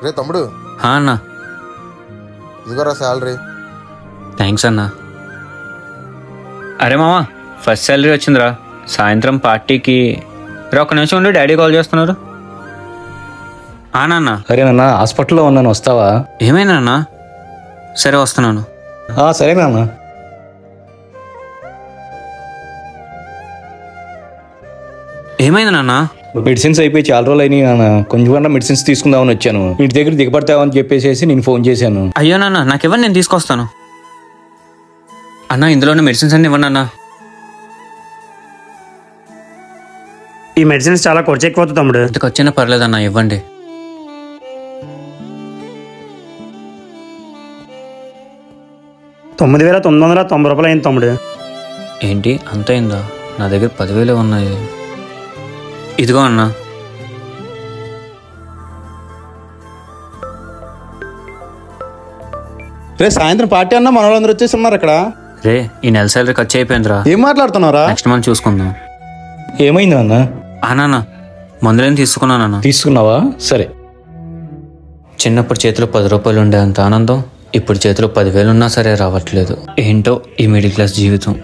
రే తమ్ముడు. అన్నా. ఇదిగోరా శాలరీ. థ్యాంక్స్ అన్నా. అరే మామా, ఫస్ట్ శాలరీ వచ్చిందిరా. సాయంత్రం పార్టీకి రా. ఒక్క నిమిషం ఉండి, డాడీ కాల్ చేస్తున్నారు. నాన్న. సరేనన్నా, హాస్పిటల్లో ఉన్నాను, వస్తావా? ఏమైనా? సరే వస్తున్నాను. సరేనా. ఏమైంది నాన్న? మెడిసిన్స్ అయిపోయి చాలా రోజులు అయినాయి నాన్న. కొంచెం మెడిసిన్స్ తీసుకుందామని వచ్చాను. ఇంటి దగ్గర దిగబడతావని చెప్పేసి నేను ఫోన్ చేశాను. అయ్యో నాన్న, నాకివ్వండి, నేను తీసుకొస్తాను. అన్నా, ఇందులోనే మెడిసిన్స్ అన్ని ఇవ్వండి అన్నా. ఈ మెడిసిన్స్ చాలా ఖర్చు ఎక్కువ అవుతుంది తమ్ముడు. ఇంతకు వచ్చినా పర్లేదన్నా, ఇవ్వండి. $9,990 అయింది తమ్ముడు. ఏంటి అంత అయిందా? నా దగ్గర 10,000 ఉన్నాయి. ఇదిగో అన్నా. రే సాయంత్రం పార్టీ అన్నా మన వాళ్ళందరూ వచ్చేసి ఉన్నారు అక్కడ. రే, ఈ నెల శాలరీ ఖర్చు అయిపోయిందిరా. ఏం మాట్లాడుతున్నారా? నెక్స్ట్ మంత్ చూసుకుందాం. ఏమైంది నాన్న? నాన్న, మందులేం తీసుకున్నానన్నా. తీసుకున్నావా? సరే. చిన్నప్పుడు చేతిలో 10 రూపాయలు ఉండే అంత ఆనందం ఇప్పుడు చేతిలో 10,000 ఉన్నా సరే రావట్లేదు. ఏంటో ఈ మిడిల్ క్లాస్ జీవితం.